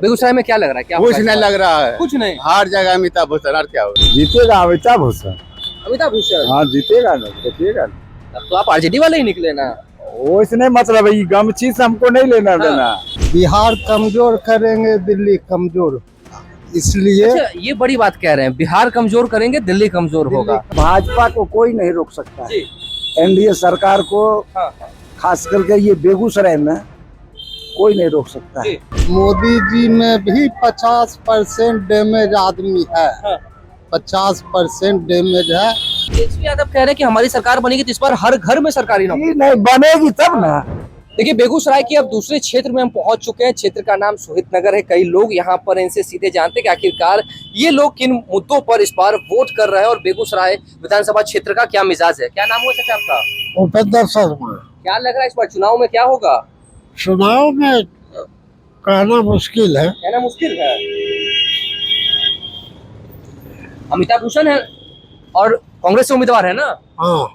बेगूसराय में क्या लग रहा है, क्या कुछ होगा नहीं इस बार? लग रहा है, कुछ नहीं। हार जाएगा अमिताभ बच्चन। और क्या होगा? जीतेगा अमिताभ बच्चन। अमिताभ बच्चन। हाँ जीतेगा ना, देखिएगा ना। तब तो आप आरजेडी वाले ही निकले ना। वो इसने मतलब है, ये गमछी से हमको नहीं लेना देना। बिहार कमजोर करेंगे, दिल्ली कमजोर, इसलिए अच्छा, ये बड़ी बात कह रहे हैं, बिहार कमजोर करेंगे दिल्ली कमजोर होगा। भाजपा को कोई नहीं रोक सकता है। जी। एनडीए सरकार को हाँ। खास करके ये बेगूसराय में कोई नहीं रोक सकता है। मोदी जी में भी 50% डैमेज आदमी है। हाँ। 50% डैमेज है। तेजस्वी यादव कह रहे हैं कि हमारी सरकार बनेगी तो इस बार हर घर में सरकारी नौकरी। ये नहीं बनेगी तब ना। देखिए, बेगूसराय के अब दूसरे क्षेत्र में हम पहुंच चुके हैं। क्षेत्र का नाम सोहित नगर है। कई लोग यहाँ पर इनसे सीधे जानते हैं कि आखिरकार ये लोग किन मुद्दों पर इस बार वोट कर रहे हैं और बेगूसराय विधानसभा क्षेत्र का क्या मिजाज है। क्या नाम हुआ चाचा आपका? उपेंद्र शर्मा। क्या लग रहा है इस बार चुनाव में क्या होगा? चुनाव में कहना मुश्किल है। कहना मुश्किल है। अमिताभ बच्चन है और कांग्रेस से उम्मीदवार है ना, हाँ,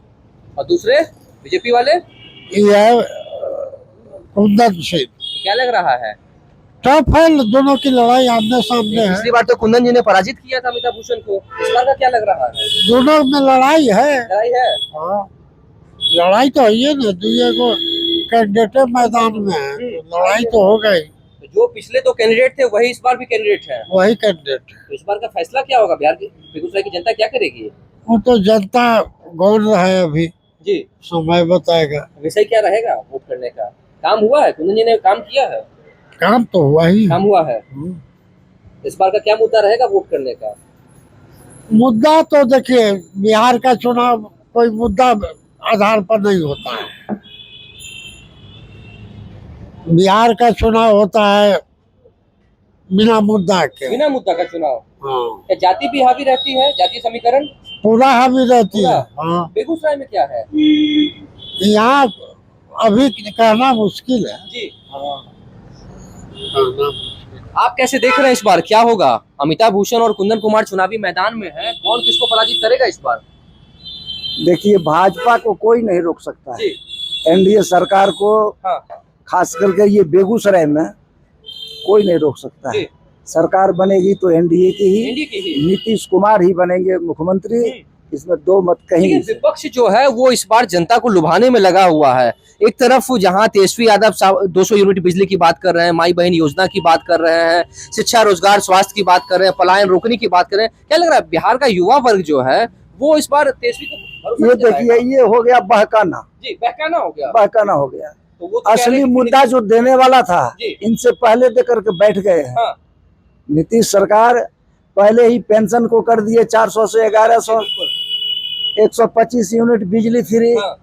और दूसरे बीजेपी वाले। ये है कुंदन सिंह। क्या लग रहा है? टफ है, दोनों की लड़ाई आमने सामने है। पिछली बार तो कुंदन जी ने पराजित किया था अमिताभ बच्चन को। इस बार का क्या लग रहा है? दोनों में लड़ाई है। लड़ाई है। हाँ, लड़ाई तो है ना, दुनिया को कैंडिडेट मैदान में है, तो लड़ाई तो हो गई। तो जो पिछले दो कैंडिडेट थे वही इस बार भी कैंडिडेट है। वही कैंडिडेट है। तो इस बार का फैसला क्या होगा? बिहार की बेगूसराय की जनता क्या करेगी? वो तो जनता गौर है, अभी जी। समय बताएगा। विषय क्या रहेगा वोट करने का? काम हुआ है? कुंदन जी ने काम किया है? काम तो हुआ ही। काम हुआ है। इस बार का क्या मुद्दा रहेगा वोट करने का? मुद्दा तो देखिए, बिहार का चुनाव कोई मुद्दा आधार पर नहीं होता है। बिहार का चुनाव होता है बिना मुद्दा के। बिना मुद्दा का चुनाव। हाँ, क्या जाति भी हावी रहती है? जाति समीकरण पूरा हावी रहती है। हाँ, बेगूसराय में क्या है? यहाँ अभी कहना मुश्किल है। जी। कहना मुश्किल। आप कैसे देख रहे हैं इस बार क्या होगा? अमिताभ बच्चन और कुंदन कुमार चुनावी मैदान में है, कौन किसको पराजित करेगा इस बार? देखिए भाजपा को कोई नहीं रोक सकता है। जी। एनडीए सरकार को हाँ। खास करके ये बेगूसराय में कोई नहीं रोक सकता है। जी। सरकार बनेगी तो एनडीए की ही, एनडीए की ही। नीतीश कुमार ही बनेंगे मुख्यमंत्री। इसमें दो मत कहीं लेकिन नहीं। विपक्ष जो है वो इस बार जनता को लुभाने में लगा हुआ है। एक तरफ जहां तेजस्वी यादव 200 यूनिट बिजली की बात कर रहे हैं, माई बहन योजना की बात कर रहे हैं, शिक्षा रोजगार स्वास्थ्य की बात कर रहे हैं, पलायन रोकने की बात कर रहे हैं। क्या लग रहा है बिहार का युवा वर्ग जो है वो इस बार तेजस्वी को भरोसा ये दिलाएगा? देखिए, ये हो गया बहकाना। जी, बहकाना हो गया। बहकाना हो गया। तो वो तो कह रहे असली हैं कि मुद्दा जो देने वाला था जी। इनसे पहले दे करके बैठ गए हैं। हाँ। नीतीश सरकार पहले ही पेंशन को कर दिए 400 से 1100, 125 यूनिट बिजली फ्री, हाँ।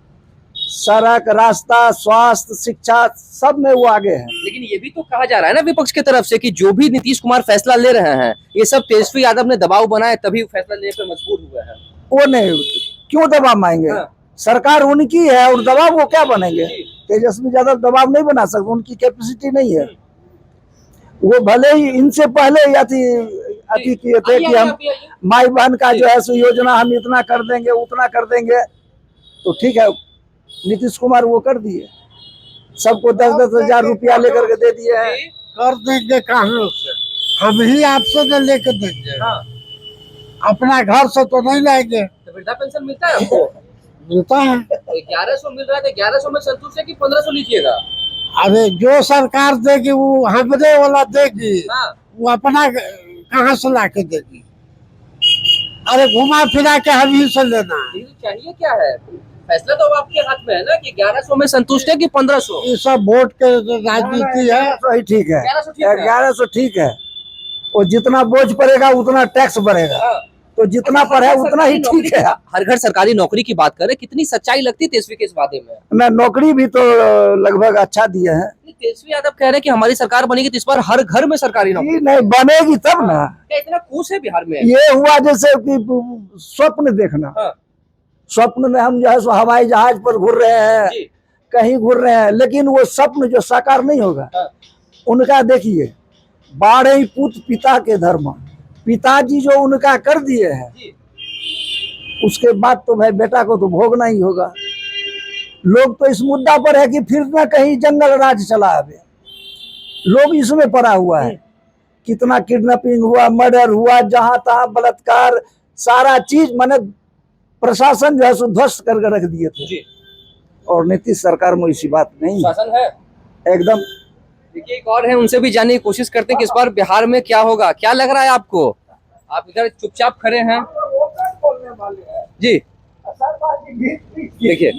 सड़क रास्ता स्वास्थ्य शिक्षा सब में वो आगे है। लेकिन ये भी तो कहा जा रहा है ना विपक्ष की तरफ से कि जो भी नीतीश कुमार फैसला ले रहे हैं ये सब तेजस्वी यादव ने दबाव बनाए तभी फैसला लेने पर मजबूर हुए हैं। वो नहीं, क्यों दबाव मांगे? हाँ। सरकार उनकी है और दबाव वो क्या बनेंगे? जी। तेजस्वी यादव दबाव नहीं बना सकते, उनकी कैपेसिटी नहीं है। वो भले ही इनसे पहले अति किए थे कि हम माई बहन का जो है सो योजना हम इतना कर देंगे उतना कर देंगे, तो ठीक है। नीतीश कुमार वो कर दिए, सबको 10-10 हजार रुपया लेकर के दे दिए हैं। कर देंगे कहाँ से? हम ही आपसे न लेकर देंगे। हाँ। अपना घर से तो नहीं लाएंगे। तो वृद्धा पेंशन मिलता है आपको? मिलता है। 1100 मिल रहा है तो 1100 में संतुष्ट है कि 1500 लीजिएगा? अरे जो सरकार देगी वो हमने वाला देगी। हाँ। वो अपना कहाँ से ला के देगी? अरे घुमा फिरा के हम ही से लेना है। ये चाहिए क्या है? फैसला तो आपके हाथ में है ना कि 1100 में संतुष्ट है कि 1500? ये सब वोट के राजनीति है। 1100 ही ठीक है। 1100 ठीक है। 1100 ठीक है। और जितना बोझ पड़ेगा उतना टैक्स बढ़ेगा, हाँ। तो जितना पर है उतना ही ठीक है। हर घर सरकारी नौकरी की बात करें, कितनी सच्चाई लगती है तेजस्वी के इस वादे में? मैं नौकरी भी तो लगभग अच्छा दिए हैं। तेजस्वी यादव कह रहे हैं कि हमारी सरकार बनेगी तो इस बार हर घर में सरकारी नौकरी। ये नहीं बनेगी तब ना। क्या इतना खुश है बिहार में? ये हुआ जैसे कि स्वप्न देखना। हाँ। स्वप्न में हम जो है सो हवाई जहाज पर घूर रहे हैं, जी। कहीं घूर रहे हैं, लेकिन वो स्वप्न जो साकार नहीं होगा। हाँ। उनका देखिए, 12 पुत्र पिता के धर्म, पिताजी जो उनका कर दिए हैं, जी। उसके बाद तो भाई बेटा को तो भोगना ही होगा। लोग तो इस मुद्दा पर है कि फिर ना कहीं जंगल राज चला आवे, लोग इसमें पड़ा हुआ है। कितना किडनैपिंग हुआ, मर्डर हुआ, जहां तहां बलात्कार, सारा चीज मैंने प्रशासन जो है सो ध्वस्त करके रख दिए थे। जी। और नीतीश सरकार में इसी बात नहीं है। शासन है एकदम। देखिए एक और है, उनसे भी जानने की कोशिश करते हैं कि इस बार बिहार में क्या होगा। क्या लग रहा है आपको? आप इधर चुपचाप खड़े हैं जी। देखिए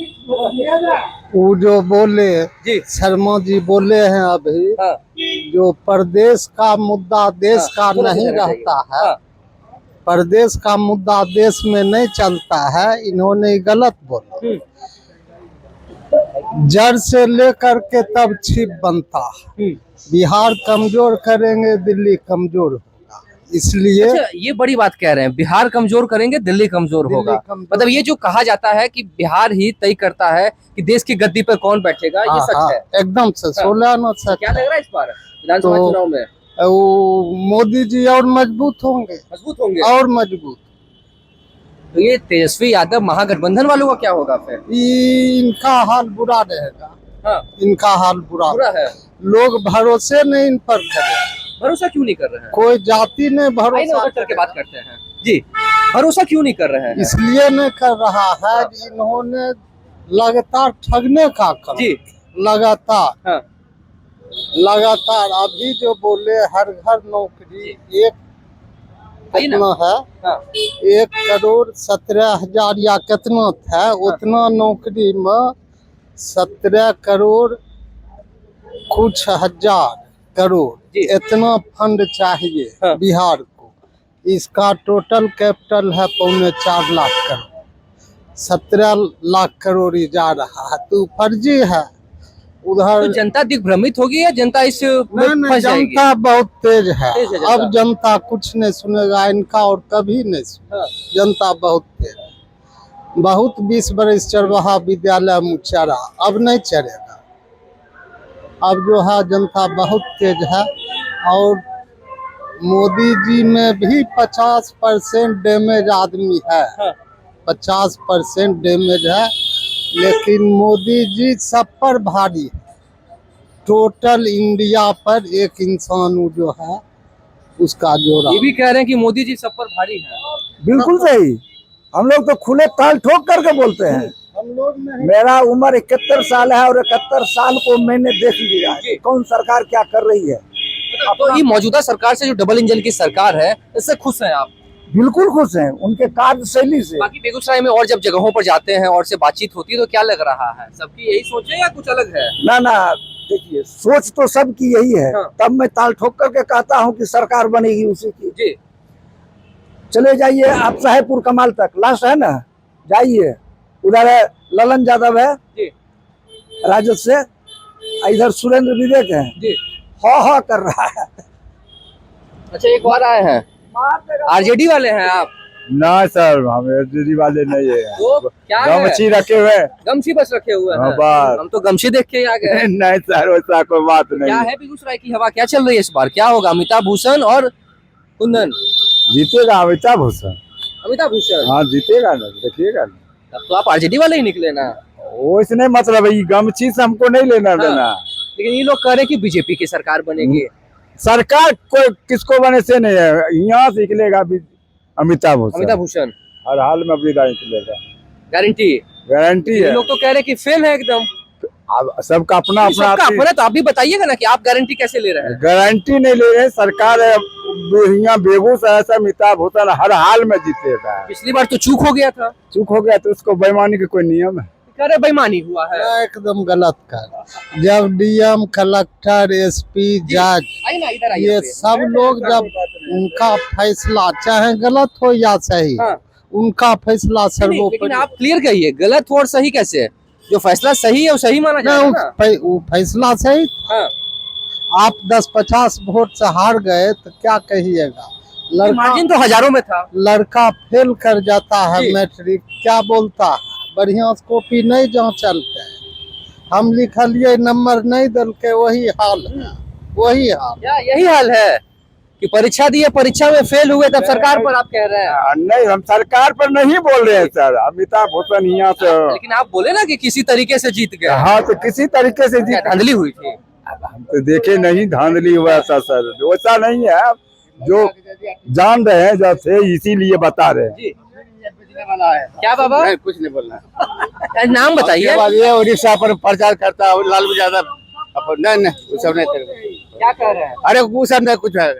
वो जो बोले जी। शर्मा जी बोले हैं अभी, हाँ। जो प्रदेश का मुद्दा देश का थोड़ा सा नहीं जगह चाहिए। रहता है, हाँ। प्रदेश का मुद्दा देश में नहीं चलता है, इन्होंने गलत बोला। जड़ से लेकर के तब छिप बनता है। बिहार कमजोर करेंगे, दिल्ली कमजोर होगा। इसलिए अच्छा, ये बड़ी बात कह रहे हैं, बिहार कमजोर करेंगे दिल्ली कमजोर दिल्ली होगा। कमजोर। मतलब ये जो कहा जाता है कि बिहार ही तय करता है कि देश की गद्दी पर कौन बैठेगा, ये सच है? एकदम से 16 न सच क्या लग रहा है इस बार विधानसभा तो- चुनाव में? वो मोदी जी और मजबूत होंगे, मजबूत होंगे। और मजबूत। तो ये तेजस्वी यादव महागठबंधन वालों का क्या होगा फिर? इनका हाल बुरा रहेगा। हाँ। इनका हाल बुरा बुरा है। लोग भरोसे नहीं इन पर करे। भरोसा क्यों नहीं कर रहे हैं? कोई जाति ने आइए ना भरोसा उधर चल के बात करते हैं जी। भरोसा क्यों नहीं कर रहे हैं? इसलिए नहीं कर रहा है कि इन्होंने लगातार ठगने का काम जी। लगातार हाँ। लगातार अभी जो बोले हर घर नौकरी, एक आइए ना। कितना है, हाँ। 1,17,000 या कितना था, उतना नौकरी में 17 करोड़ कुछ हजार करोड़ जी। इतना फंड चाहिए हाँ। बिहार को। इसका टोटल कैपिटल है 4.25 लाख करोड़, 17 लाख करोड़ ही जा रहा है, तो फर्जी है उधर। तो जनता दिग्भ्रमित होगी या जनता इस में नहीं, फंस जाएगी? जनता बहुत तेज है। तेज है जनता। अब जनता कुछ नहीं सुनेगा इनका, और कभी नहीं सुनेगा। हाँ। जनता बहुत तेज है। बहुत 20 बरस चरवाहा विद्यालय में चरा, अब नहीं चरेगा। अब जो है जनता बहुत तेज है। और मोदी जी में भी 50% डैमेज आदमी है। हाँ। 50% डैमेज है, लेकिन मोदी जी सब पर भारी है। टोटल इंडिया पर एक इंसान वो जो है उसका जोड़ा। ये भी कह रहे हैं कि मोदी जी सब पर भारी है। बिल्कुल सही। हम लोग तो खुले ताल ठोक करके बोलते हैं। हम लोग नहीं। मेरा उम्र 71 साल है और 71 साल को मैंने देख लिया है कौन सरकार क्या कर रही है। तो ये मौजूदा सरकार से जो डबल इंजन की सरकार है, इससे खुश हैं आप? बिल्कुल खुश हैं उनके कार्यशैली से। बाकी बेगूसराय में और जब जगहों पर जाते हैं और से बातचीत होती है तो क्या लग रहा है? सबकी यही सोच है या कुछ अलग है? ना ना, देखिए सोच तो सबकी यही है। हाँ। तब मैं ताल ठोक करके कहता हूँ कि सरकार बनेगी उसी की। जी। चले जाइए आप साहेबपुर कमाल तक, लास्ट है ना, जाइए उधर है ललन यादव है जी। राजद से, इधर सुरेंद्र विवेक है, जी। हा कर रहा है। अच्छा, एक और आए हैं, आरजेडी वाले हैं आप? ना सर, हम एसडीडी वाले नहीं है। तो क्या है? गमछी रखे हुए। गमछी बस रखे हुए हाँ, हैं। बस। हम तो गमछी देख के ही आ गए। नहीं सर, वैसा कोई बात क्या नहीं। है बेगूसराय की हवा, क्या चल रही है इस बार? क्या होगा? अमिताभ भूषण और कुंदन? जीतेगा अमिताभ भूषण। अमिताभ भूषण? हाँ जीतेगा ना, देखिएगा ना। अब तो आप आरजेडी वाले ही निकले ना। वैसे नहीं मतलब है, गमछी से हमको नहीं लेना देना। लेकिन ये लोग कह रहे हैं कि बीजेपी की सरकार बनेगी। सरकार कोई किसको बने से नहीं है, यहाँ से निकलेगा भी अमिताभ अमिताभ भूषण। भूषण हर हाल में अभी निकलेगा, गारंटी? गारंटी ये है। लोग तो कह रहे हैं कि फेल है एकदम। अब सबका अपना अपना सबका अपना, तो आप भी बताइएगा ना कि आप गारंटी कैसे ले रहे हैं? गारंटी नहीं ले रहे सरकार। यहाँ बेगूसराय से अमिताभ भूषण हर हाल में जीतेगा। पिछली बार तो चूक हो गया था। चूक हो गया तो उसको बेईमानी का कोई नियम है? कह रहे बेईमानी हुआ है। एकदम गलत कर। जब डीएम, कलेक्टर, एसपी, जज, आइए ना, इधर आइए। ये सब लोग जब उनका फैसला चाहे गलत हो या सही, हाँ। उनका फैसला लेकिन सर्वोपरि। आप क्लियर कहिए, गलत हो और सही कैसे? जो फैसला सही है वो सही माना जाएगा ना? वो फैसला सही। हाँ। आप 10-50 वोट से हार गए तो क्या कहिएगा? लड़का मार्जिन तो हजारों में था। लड़का फेल कर जाता है जी। मैट्रिक, क्या बोलता है, बढ़िया से कॉपी नहीं जांचल के, हम लिखलिए नंबर नहीं दल के, वही हाल है, वही हाल। क्या यही हाल है कि परीक्षा दिए, परीक्षा में फेल हुए, तब सरकार पर आप कह रहे हैं? नहीं, हम सरकार पर नहीं बोल रहे हैं सर। अमिताभ भूषण यहाँ से, लेकिन आप बोले ना कि किसी तरीके से जीत गए। हाँ तो किसी तरीके से क्या जीत। धांधली हुई थी? अब हम तो देखे नहीं धांधली वैसा सर, वैसा नहीं है। जो जान रहे हैं जैसे इसीलिए बता रहे हैं। जी क्या बाबा, नहीं, कुछ नहीं बोलना। नाम बताइए। ये उड़ीसा पर प्रचार करता है लालू यादव। नहीं नहीं, वो सब नहीं करेगा। क्या कह रहे हैं? अरे वो सब नहीं, कुछ है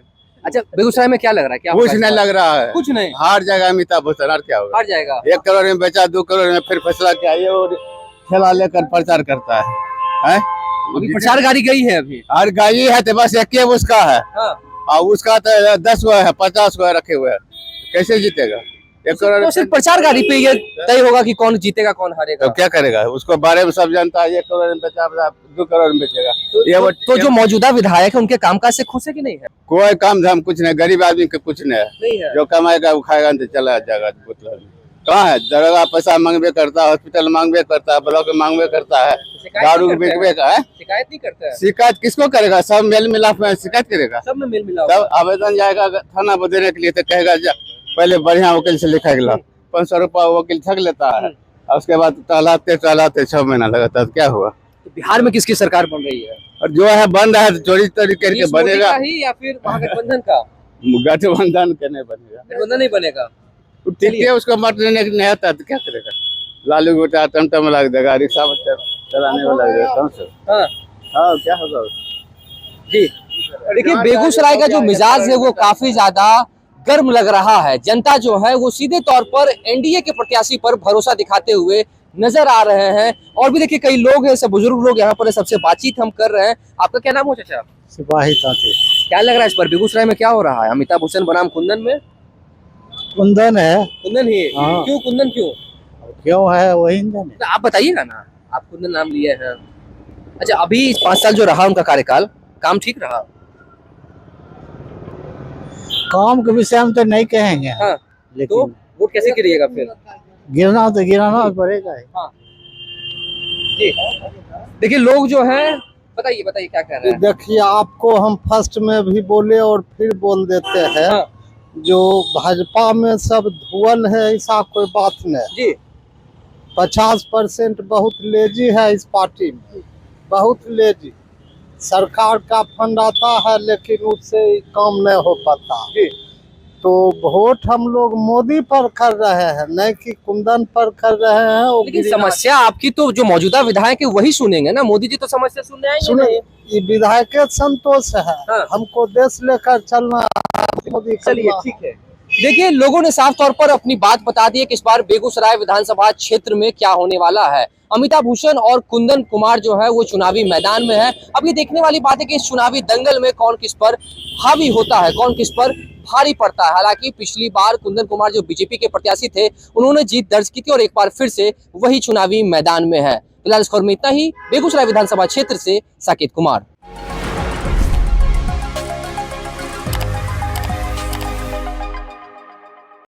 अच्छा, बेगूसराय में क्या लग रहा है, क्या कुछ होगा नहीं इस बार? लग रहा है। कुछ नहीं, हार जाएगा अमिताभ बच्चन, और क्या होगा। हार जाएगा। 1 करोड़ में बेचा, 2 करोड़ में फिर फैसला किया। ये और ठेला लेकर प्रचार करता है। अभी प्रचार गाड़ी गई है अभी। और गाई है तो बस एक उसका है, हाँ। और उसका तो 10 गो है, 50 गो रखे हुए हैं। कैसे जीतेगा? 1 करोड़ तो सिर्फ प्रचार गाड़ी पे ये तय होगा कि कौन जीतेगा कौन हारेगा। तो क्या करेगा? उसको बारे में सब जानता है। 1 करोड़ में बेचा, 2 करोड़ में बेचेगा। तो जो मौजूदा विधायक है उनके कामकाज से खुश है कि नहीं है? कोई काम धाम कुछ नहीं, गरीब आदमी के कुछ नहीं है। नहीं है। जो कमाएगा वो खाएगा, तो चला जाएगा। कहाँ है? दरोगा पैसा मांगबे करता है, हॉस्पिटल मांगबे करता है, ब्लॉक मांगबे करता है, दारू बेचबे का है। शिकायत नहीं करता है। शिकायत किसको करेगा? सब मेल मिलाप में शिकायत करेगा। सब में मेल मिला तब आवेदन जाएगा थाना पर देने के लिए, तो कहेगा पहले बढ़िया वकील से लिखा गया। 500 रुपया वकील ठग लेता है, और उसके बाद टहलाते 6 महीना लगाता है। क्या हुआ? तो बिहार में किसकी सरकार बन रही है? और जो है बन रहा है तो चोरी करके इस मोदी बनेगा। का ही या फिर महागठबंधन का? गठबंधन के नहीं बनेगा। गठबंधन नहीं बनेगा। ठीक है, उसको मत लेने नहीं आता तो क्या करेगा? लालू बेटा टमटम लग देगा, रिक्शा चलाने में लग जाएगा। हाँ हाँ, क्या होगा? जी, देखिए बेगूसराय का जो मिजाज है वो काफी ज्यादा गर्म लग रहा है। जनता जो है वो सीधे तौर पर एनडीए के प्रत्याशी पर भरोसा दिखाते हुए नजर आ रहे हैं। और भी देखिए कई लोग हैं, सब बुजुर्ग लोग यहाँ पर है, सबसे बातचीत हम कर रहे हैं। आपका क्या नाम हो चाचा? सिपाही ताते क्या लग रहा है इस पर बेगूसराय में क्या हो रहा है? अमिताभ बच्चन बनाम कुंदन में? कुंदन है। कुंदन ही? हाँ। क्यों कुंदन क्यों? क्यों है वही जाने। तो आप बताइएगा ना, आप कुंदन नाम लिए हैं। अच्छा, अभी 5 साल जो रहा उनका कार्यकाल, काम ठीक रहा? काम के विषय में तो नहीं कहेंगे, हाँ। तो लेकिन वोट कैसे गिरिएगा फिर? गिरना तो गिराना पड़ेगा ही। हाँ जी, देखिए लोग जो है, बताइए बताइए क्या कह रहे हैं? देखिए, आपको हम फर्स्ट में भी बोले और फिर बोल देते हैं। हाँ। जो भाजपा में सब धुअल है, ऐसा कोई बात नहीं। जी 50% बहुत लेजी है इस पार्टी में, बहुत लेजी। सरकार का फंड आता है लेकिन उससे काम नहीं हो पाता। जी। तो वोट हम लोग मोदी पर कर रहे हैं, नहीं कि कुंदन पर कर रहे हैं। वो लेकिन गिरिराज- समस्या आपकी तो जो मौजूदा विधायक है वही सुनेंगे ना, मोदी जी तो समस्या सुनने आएंगे सुने, नहीं। ये विधायक के संतोष है। हाँ। हमको देश लेकर चलना, मोदी चलिए करना। ठीक है। देखिए लोगों ने साफ तौर पर अपनी बात बता दी है कि इस बार बेगूसराय विधानसभा क्षेत्र में क्या होने वाला है। अमिताभ भूषण और कुंदन कुमार जो है वो चुनावी मैदान में है। अब ये देखने वाली बात है कि इस चुनावी दंगल में कौन किस पर हावी होता है, कौन किस पर भारी पड़ता है। हालांकि पिछली बार कुंदन कुमार जो बीजेपी के प्रत्याशी थे, उन्होंने जीत दर्ज की थी और एक बार फिर से वही चुनावी मैदान में है। फिलहाल इस खबर में इतना ही। बेगूसराय विधानसभा क्षेत्र से साकेत कुमार।